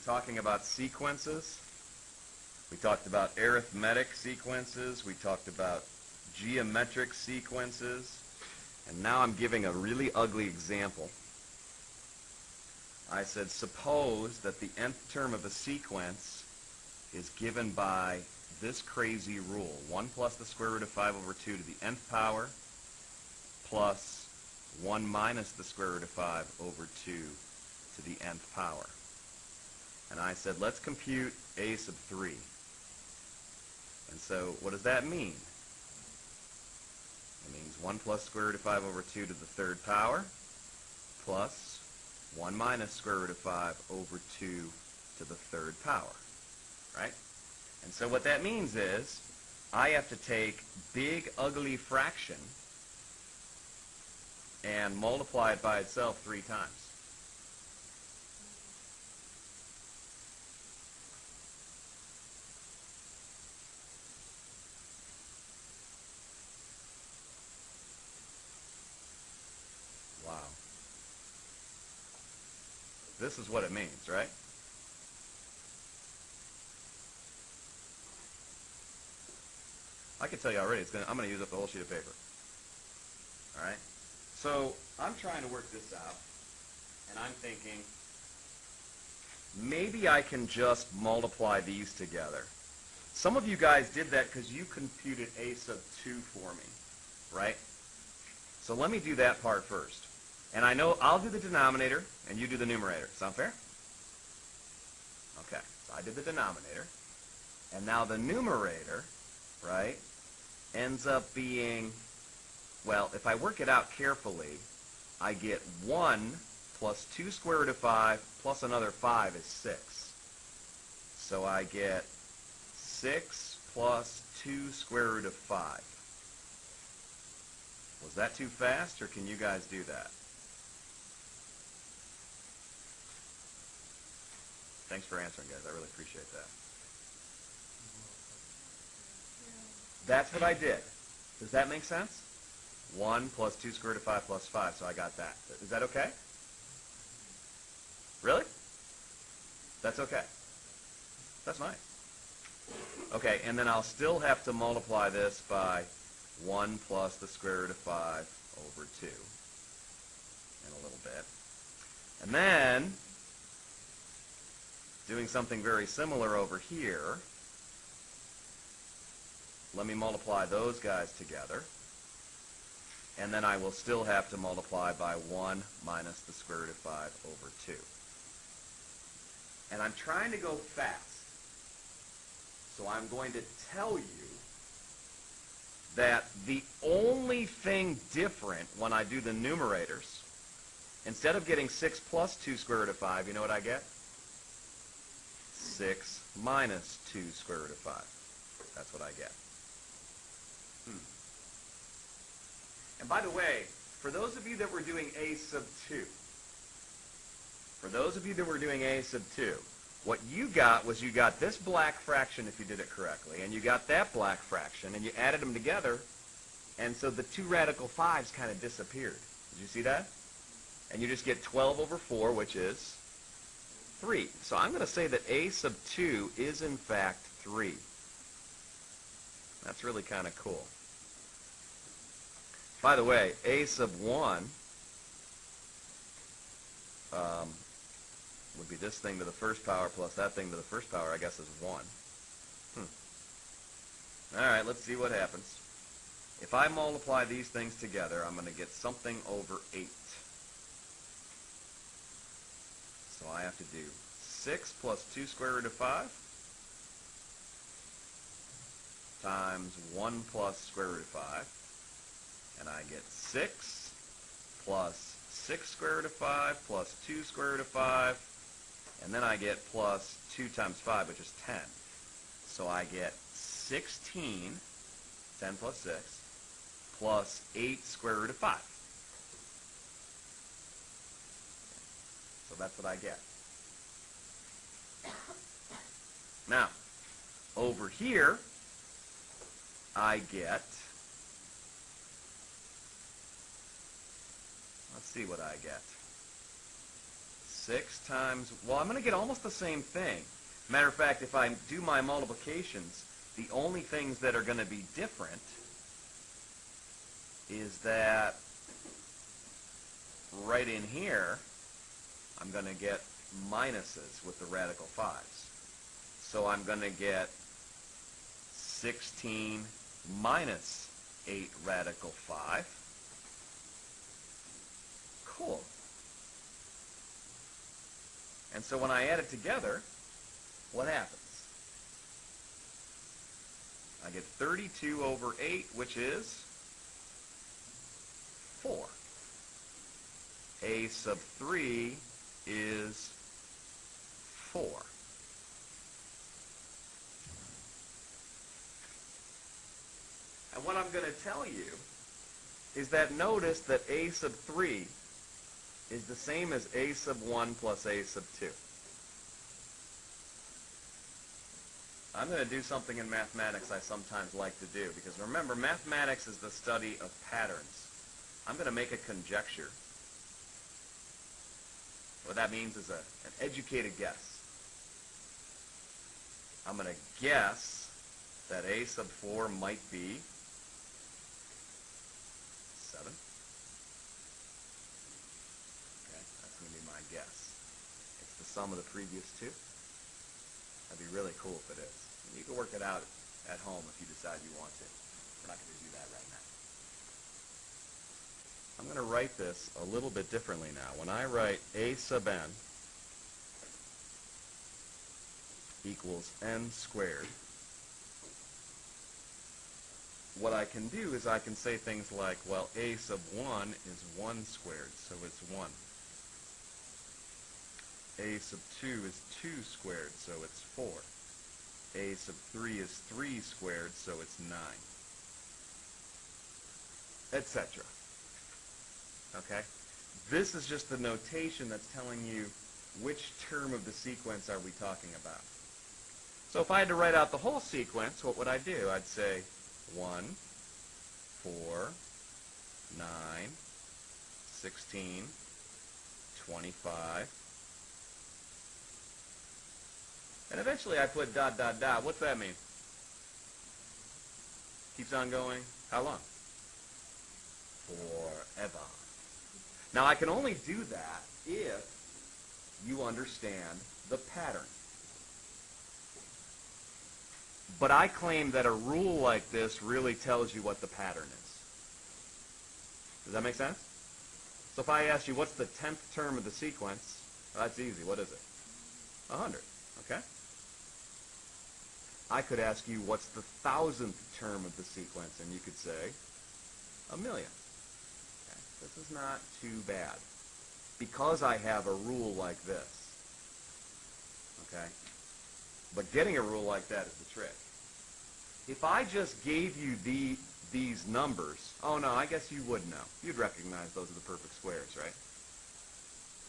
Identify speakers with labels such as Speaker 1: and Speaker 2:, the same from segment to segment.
Speaker 1: talking about sequences. We talked about arithmetic sequences. We talked about geometric sequences. And now I'm giving a really ugly example. I said, suppose that the nth term of a sequence is given by this crazy rule. 1 plus the square root of 5 over 2 to the nth power plus 1 minus the square root of 5 over 2 to the nth power. And I said, let's compute a sub 3. And so what does that mean? It means 1 plus square root of 5 over 2 to the third power plus 1 minus square root of 5 over 2 to the third power, right? And so what that means is I have to take big, ugly fraction and multiply it by itself 3 times. Wow. This is what it means, right? I can tell you already, I'm going to use up the whole sheet of paper. All right? So I'm trying to work this out, and I'm thinking, maybe I can just multiply these together. Some of you guys did that because you computed a sub 2 for me, right? So let me do that part first. And I know I'll do the denominator, and you do the numerator. Sound fair? Okay, so I did the denominator. And now the numerator, right, ends up being, well, if I work it out carefully, I get 1 plus 2 square root of 5 plus another 5 is 6. So I get 6 plus 2 square root of 5. Was that too fast, or can you guys do that? Thanks for answering, guys. I really appreciate that. That's what I did. Does that make sense? 1 plus 2 square root of 5 plus 5, so I got that. Is that okay? Really? That's okay. That's nice. Okay, and then I'll still have to multiply this by 1 plus the square root of 5 over 2 in a little bit. And then, doing something very similar over here, let me multiply those guys together. And then I will still have to multiply by 1 minus the square root of 5 over 2. And I'm trying to go fast. So I'm going to tell you that the only thing different when I do the numerators, instead of getting 6 plus 2 square root of 5, you know what I get? 6 minus 2 square root of 5. That's what I get. And by the way, for those of you that were doing a sub 2, what you got was you got this black fraction if you did it correctly, and you got that black fraction, and you added them together, and so the 2 radical 5s kind of disappeared. Did you see that? And you just get 12 over 4, which is 3. So I'm going to say that a sub 2 is in fact 3. That's really kind of cool. By the way, a sub 1 would be this thing to the first power plus that thing to the first power, I guess, is 1. All right, let's see what happens. If I multiply these things together, I'm going to get something over 8. So I have to do 6 plus 2 square root of 5 times 1 plus square root of 5. And I get 6 plus 6 square root of 5 plus 2 square root of 5. And then I get plus 2 times 5, which is 10. So I get 16, 10 plus 6, plus 8 square root of 5. So that's what I get. Now, over here, I get, let's see what I get. 6 times, well, I'm going to get almost the same thing. Matter of fact, if I do my multiplications, the only things that are going to be different is that right in here, I'm going to get minuses with the radical 5s. So I'm going to get 16 minus 8 radical 5. Cool. And so when I add it together, what happens? I get 32 over 8, which is 4. A sub 3 is 4. And what I'm going to tell you is that notice that a sub 3 is the same as a sub 1 plus a sub 2. I'm going to do something in mathematics I sometimes like to do, because remember, mathematics is the study of patterns. I'm going to make a conjecture. What that means is an educated guess. I'm going to guess that a sub 4 might be 7. Okay, that's going to be my guess. It's the sum of the previous two. That'd be really cool if it is. And you can work it out at home if you decide you want to. We're not going to do that right now. I'm going to write this a little bit differently now. When I write a sub n equals n squared, what I can do is I can say things like, well, a sub 1 is 1 squared, so it's 1. A sub 2 is 2 squared, so it's 4. A sub 3 is 3 squared, so it's 9. Etc. Okay? This is just the notation that's telling you which term of the sequence are we talking about. So if I had to write out the whole sequence, what would I do? I'd say 1, 4, 9, 16, 25, and eventually I put dot, dot, dot. What's that mean? Keeps on going. How long? Forever. Now I can only do that if you understand the pattern. But I claim that a rule like this really tells you what the pattern is. Does that make sense? So if I asked you what's the 10th term of the sequence, well, that's easy. What is it? 100. Okay? I could ask you what's the 1000th term of the sequence, and you could say 1,000,000. Okay? This is not too bad, because I have a rule like this. Okay? But getting a rule like that is the trick. If I just gave you these numbers, oh no, I guess you would know. You'd recognize those are the perfect squares, right?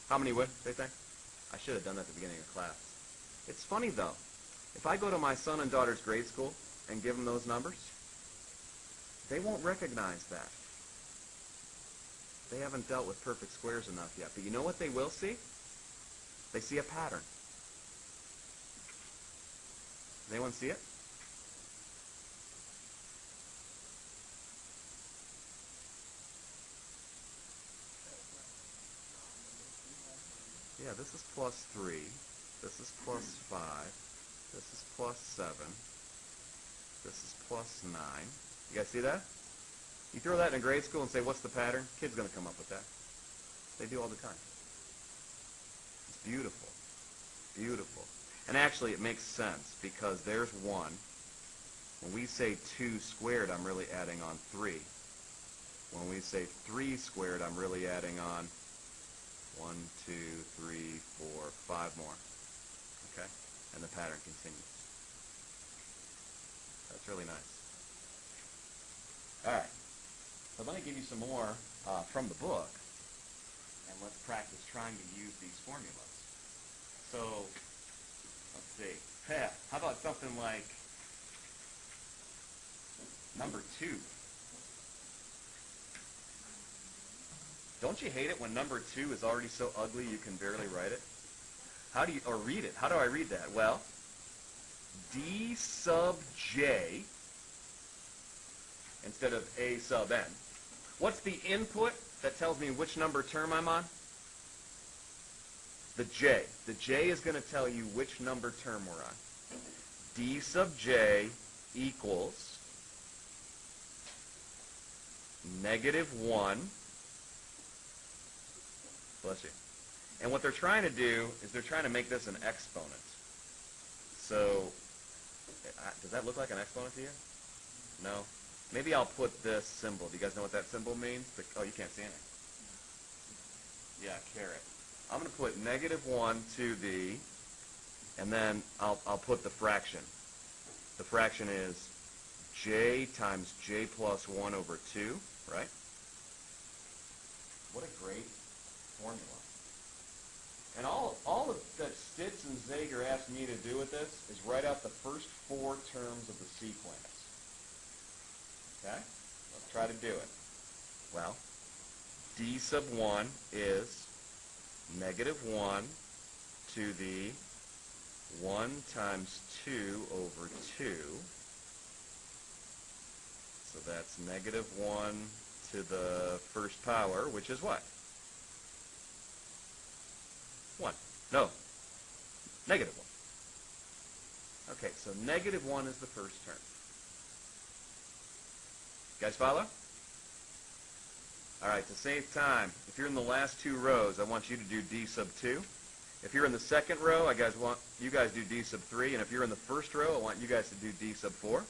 Speaker 1: How many would, they think? I should have done that at the beginning of class. It's funny though. If I go to my son and daughter's grade school and give them those numbers, they won't recognize that. They haven't dealt with perfect squares enough yet. But you know what they will see? They see a pattern. Does anyone see it? Yeah, this is plus 3. This is plus 5. This is plus 7. This is plus 9. You guys see that? You throw that in a grade school and say, what's the pattern? Kid's going to come up with that. They do all the time. It's beautiful. Beautiful. And actually, it makes sense, because there's 1. When we say 2 squared, I'm really adding on 3. When we say 3 squared, I'm really adding on 1, 2, 3, 4, 5 more. Okay? And the pattern continues. That's really nice. All right. So let me give you some more from the book, and let's practice trying to use these formulas. So, let's see. How about something like number 2? Don't you hate it when number 2 is already so ugly you can barely write it? How do you, or read it? How do I read that? Well, D sub j instead of A sub n. What's the input that tells me which number term I'm on? The j. The j is going to tell you which number term we're on. D sub j equals -1. Bless you. And what they're trying to do is they're trying to make this an exponent. So, does that look like an exponent to you? No? Maybe I'll put this symbol. Do you guys know what that symbol means? Oh, you can't see it. Yeah, caret. I'm going to put -1 to the, and then I'll put the fraction. The fraction is j times j plus 1 over 2, right? What a great formula. And all that Stitz and Zager asked me to do with this is write out the first 4 terms of the sequence. Okay? Let's try to do it. Well, D sub 1 is -1 to the 1 times 2 over 2. So that's -1 to the first power, which is what? 1. No. -1. Okay, so -1 is the first term. You guys follow? All right, to save time, if you're in the last 2 rows, I want you to do D sub 2. If you're in the second row, want you guys do D sub 3. And if you're in the first row, I want you guys to do D sub 4.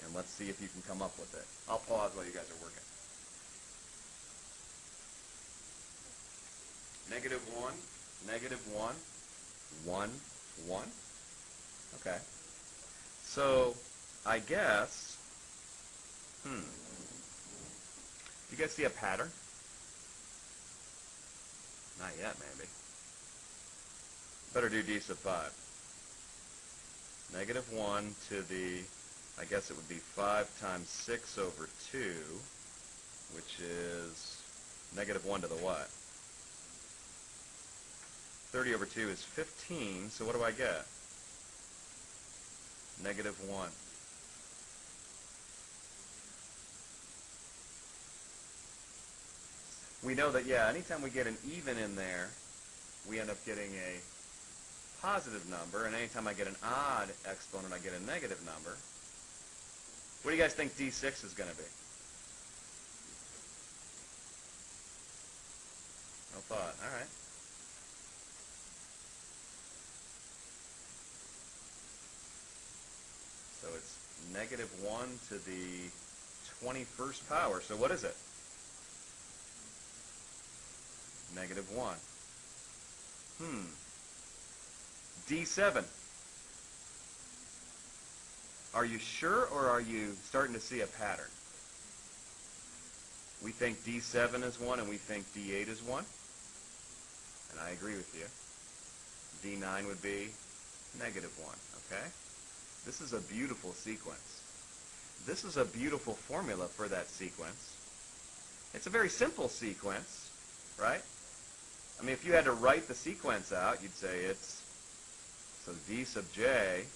Speaker 1: And let's see if you can come up with it. I'll pause while you guys are working. -1, -1, 1, 1. Okay. So, I guess, do you guys see a pattern? Not yet, maybe. Better do D sub 5. -1 to the, I guess it would be 5 times 6 over 2, which is -1 to the what? 30 over 2 is 15, so what do I get? -1. We know that, yeah, anytime we get an even in there, we end up getting a positive number, and anytime I get an odd exponent, I get a negative number. What do you guys think D6 is going to be? No thought. All right. So it's -1 to the 21st power. So what is it? -1. D7. Are you sure, or are you starting to see a pattern? We think D7 is 1, and we think D8 is 1. And I agree with you. D9 would be -1, okay? This is a beautiful sequence. This is a beautiful formula for that sequence. It's a very simple sequence, right? I mean, if you had to write the sequence out, you'd say it's, so D sub j.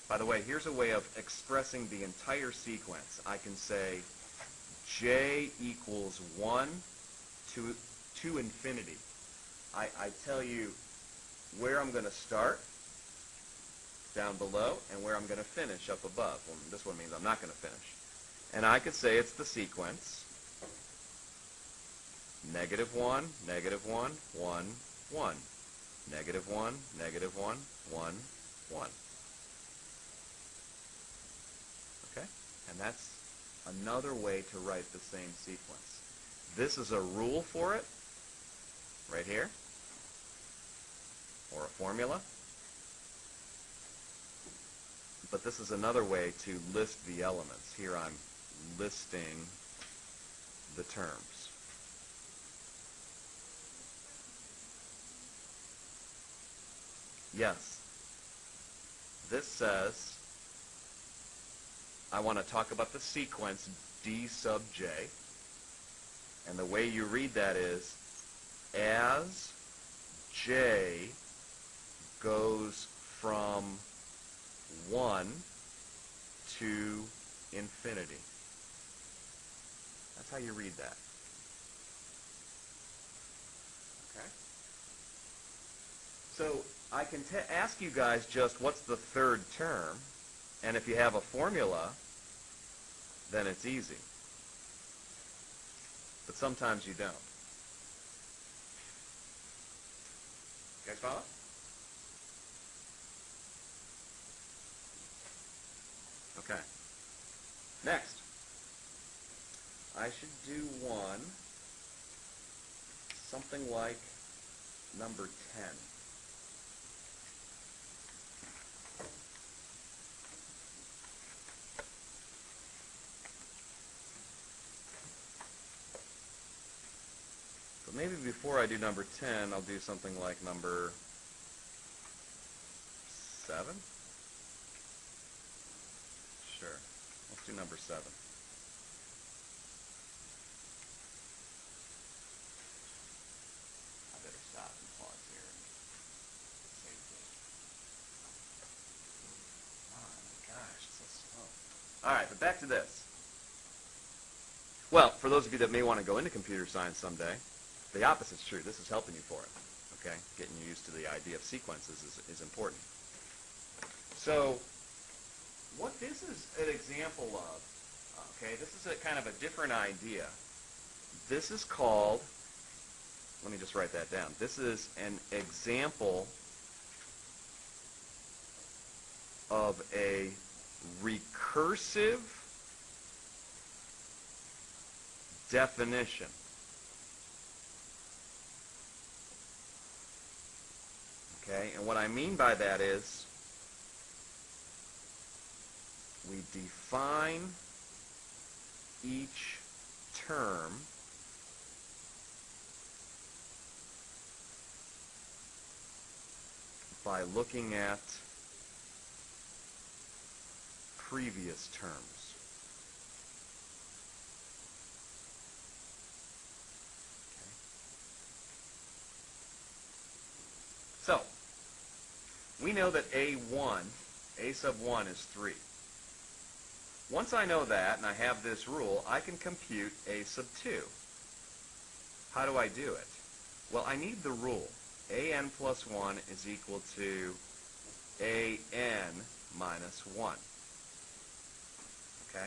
Speaker 1: By the way, here's a way of expressing the entire sequence. I can say j equals 1 to infinity. I tell you where I'm going to start down below and where I'm going to finish up above. Well, this one means I'm not going to finish. And I could say it's the sequence -1, -1, 1, 1. -1, -1, 1, 1. Okay? And that's another way to write the same sequence. This is a rule for it, right here, or a formula. But this is another way to list the elements. Here I'm listing the terms. Yes. This says I want to talk about the sequence D sub j. And the way you read that is, as j goes from 1 to infinity. That's how you read that. Okay? So I can ask you guys just what's the third term, and if you have a formula, then it's easy. But sometimes you don't. You guys follow? Okay. Next, I should do one something like number 10. But maybe before I do number 10, I'll do something like number 7? Sure. Let's do number 7. I better stop and pause here and save this. Oh my gosh, it's so slow. All right, but back to this. Well, for those of you that may want to go into computer science someday, the opposite's true. This is helping you for it. Okay? Getting you used to the idea of sequences is important. So, what this is an example of, okay, this is a kind of a different idea. This is called, let me just write that down. This is an example of a recursive definition. Okay, and what I mean by that is we define each term by looking at previous terms. Okay. So, we know that a sub 1 is 3. Once I know that, and I have this rule, I can compute a sub 2. How do I do it? Well, I need the rule. an plus 1 is equal to an minus 1. Okay?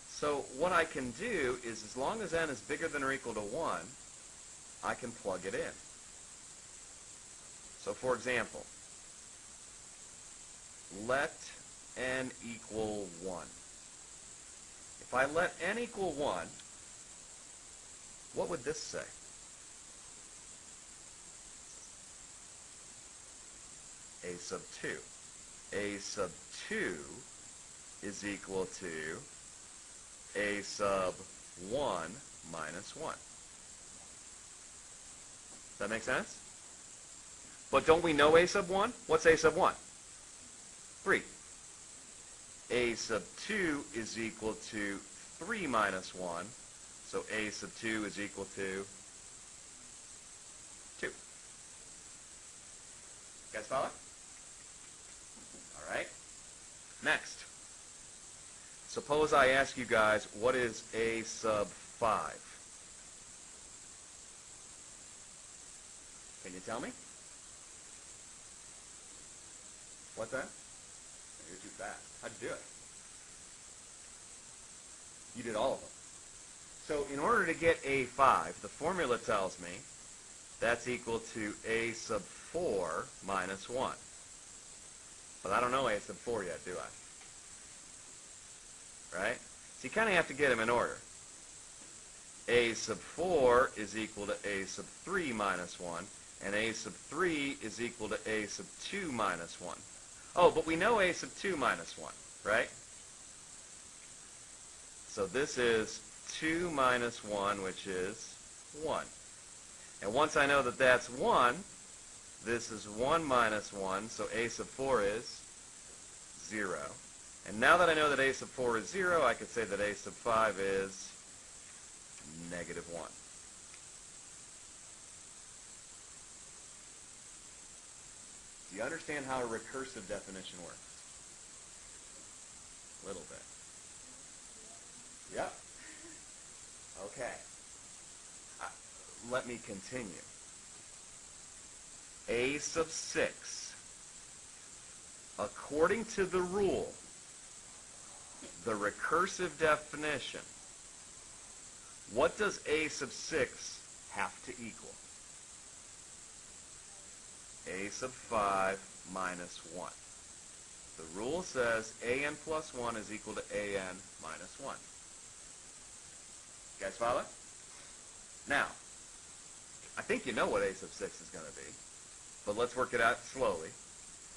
Speaker 1: So what I can do is, as long as n is bigger than or equal to 1, I can plug it in. So for example, let n equal 1. If I let n equal 1, what would this say? A sub 2. A sub 2 is equal to a sub 1 minus 1. Does that make sense? But don't we know a sub 1? What's a sub 1? 3. A sub 2 is equal to 3 minus 1. So a sub 2 is equal to 2. You guys follow? All right. Next. Suppose I ask you guys, what is a sub 5? Can you tell me? What's that? You're too fast. How'd you do it? You did all of them. So in order to get a5, the formula tells me that's equal to a sub 4 minus 1. But I don't know a sub 4 yet, do I? Right? So you kind of have to get them in order. A sub 4 is equal to a sub 3 minus 1, and a sub 3 is equal to a sub 2 minus 1. Oh, but we know a sub 2 minus 1, right? So this is 2 minus 1, which is 1. And once I know that that's 1, this is 1 minus 1, so a sub 4 is 0. And now that I know that a sub 4 is 0, I could say that a sub 5 is negative 1. Do you understand how a recursive definition works? A little bit. Yep. Okay. Let me continue. A sub 6. According to the rule, the recursive definition, what does a sub 6 have to equal? A sub 5 minus 1. The rule says an plus 1 is equal to an minus 1. You guys follow? Now, I think you know what a sub 6 is going to be, but let's work it out slowly.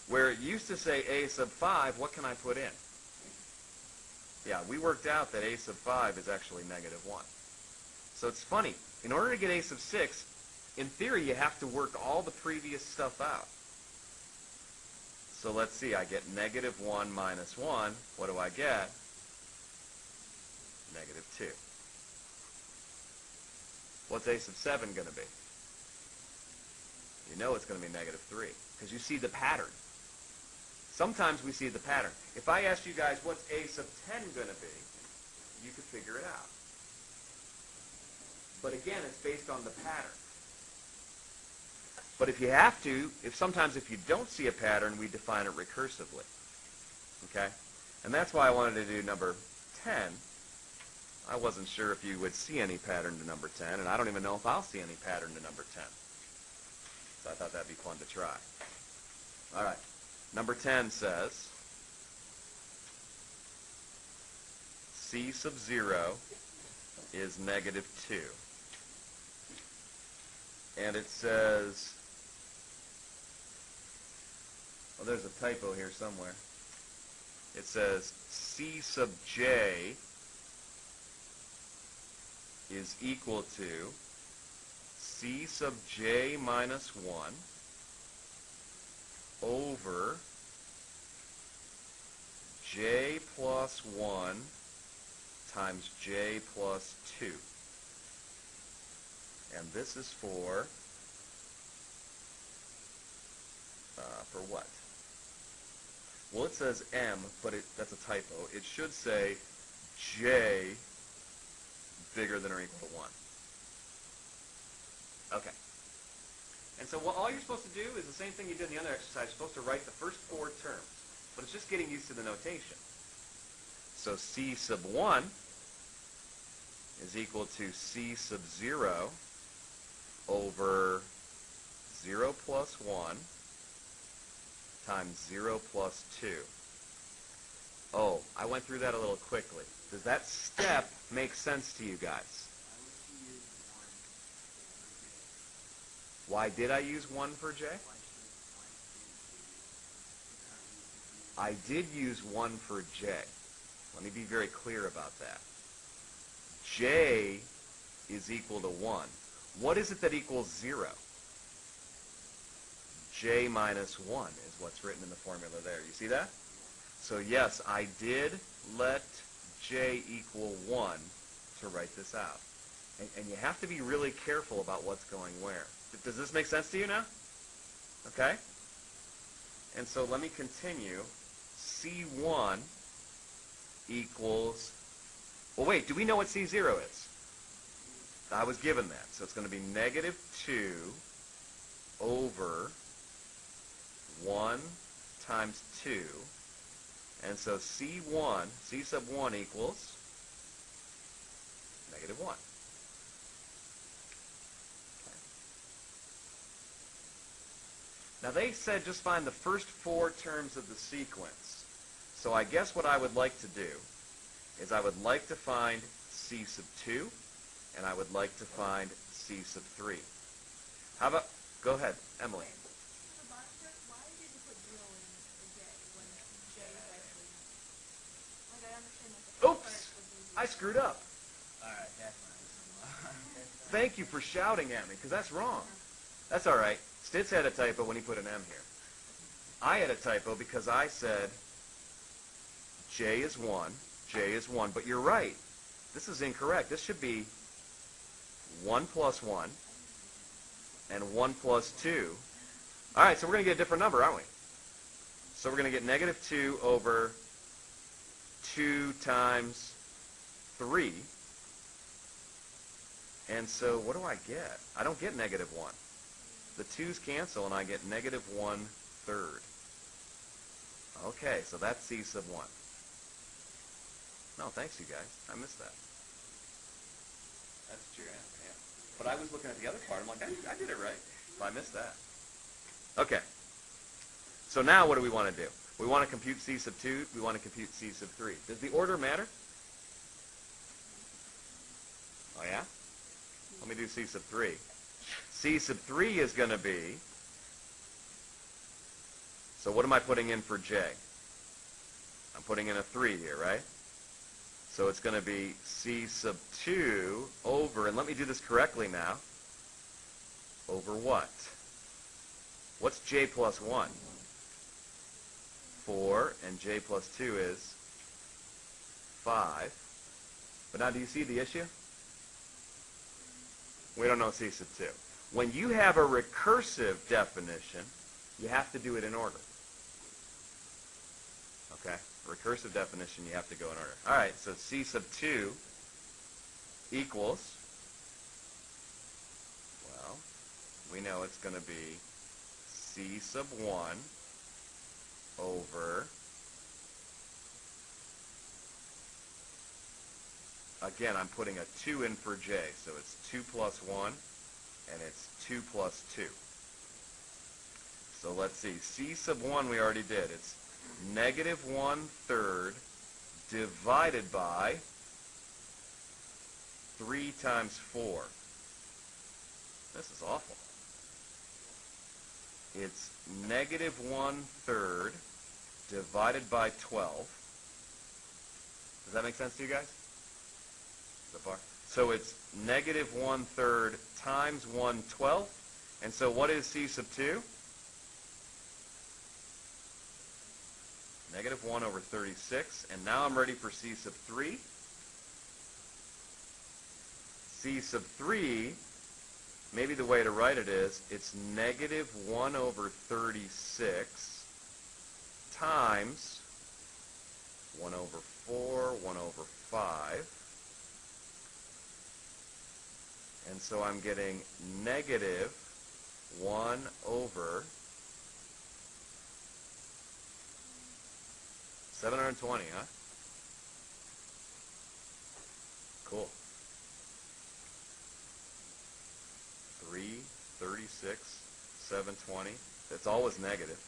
Speaker 1: Where it used to say a sub 5, what can I put in? Yeah, we worked out that a sub 5 is actually negative 1. So it's funny. In order to get a sub 6, in theory, you have to work all the previous stuff out. So let's see. I get negative 1 minus 1. What do I get? Negative 2. What's a sub 7 going to be? You know it's going to be negative 3 because you see the pattern. Sometimes we see the pattern. If I asked you guys what's a sub 10 going to be, you could figure it out. But again, it's based on the pattern. But if you have to, sometimes if you don't see a pattern, we define it recursively. Okay? And that's why I wanted to do number 10. I wasn't sure if you would see any pattern to number 10, and I don't even know if I'll see any pattern to number 10. So I thought that'd be fun to try. All right. Number 10 says, C sub 0 is negative 2. And it says, well, there's a typo here somewhere. It says C sub j is equal to C sub j minus 1 over j plus 1 times j plus 2. And this is for what? Well, it says m, but that's a typo. It should say j bigger than or equal to 1. Okay. And so all you're supposed to do is the same thing you did in the other exercise. You're supposed to write the first 4 terms. But it's just getting used to the notation. So C sub 1 is equal to C sub 0 over 0 plus 1 times 0 plus 2. Oh, I went through that a little quickly. Does that step make sense to you guys? Why did I use 1 for j? I did use 1 for j. Let me be very clear about that. J is equal to 1. What is it that equals 0? J minus 1 is what's written in the formula there. You see that? So yes, I did let j equal 1 to write this out. And you have to be really careful about what's going where. Does this make sense to you now? Okay? And so let me continue. C1 equals, well wait, do we know what C0 is? I was given that. So it's going to be negative 2 over 1 times 2. And so C1, C sub 1 equals negative 1. Now they said just find the first 4 terms of the sequence. So I guess what I would like to do is I would like to find C sub 2, and I would like to find C sub 3. How about, go ahead, Emily.
Speaker 2: Why did you put 0 in for j when j is actually, like I understand that the
Speaker 1: Oops, I screwed up.
Speaker 3: Alright, definitely.
Speaker 1: Thank you for shouting at me, because that's wrong. That's all right. Stitz had a typo when he put an M here. I had a typo because I said J is 1, but you're right. This is incorrect. This should be 1 plus 1, and 1 plus 2. All right, so we're going to get a different number, aren't we? So we're going to get negative 2 over 2 times 3. And so what do I get? I don't get negative 1. The 2's cancel, and I get negative 1/3. Okay, so that's C sub 1. No, thanks, you guys. I missed that. That's what you're asking, yeah. But I was looking at the other part. I'm like, I did it right. But I missed that. Okay. So now what do we want to do? We want to compute C sub 2. We want to compute C sub 3. Does the order matter? Oh, yeah? Let me do C sub 3. C sub 3 is going to be, so what am I putting in for J? I'm putting in a 3 here, right? So it's going to be C sub 2 over, and let me do this correctly now, over what? What's J plus 1? 4, and J plus 2 is 5. But now do you see the issue? We don't know C sub 2. When you have a recursive definition, you have to do it in order. Okay? Recursive definition, you have to go in order. All right, so C sub 2 equals, well, we know it's going to be C sub 1 over, again, I'm putting a 2 in for J, so it's 2 plus 1, and it's 2 plus 2. So let's see, C sub 1 we already did. It's negative 1/3 divided by 3 times 4. This is awful. It's negative 1/3 divided by 12. Does that make sense to you guys? So far? So it's negative 1/3 times 1/12. And so what is C sub 2? Negative 1 over 36. And now I'm ready for C sub 3. C sub 3, maybe the way to write it is, it's negative 1 over 36 times 1 over 4, 1 over 5. And so I'm getting negative 1 over 720, huh? Cool. 3, 36, 720. It's always negative.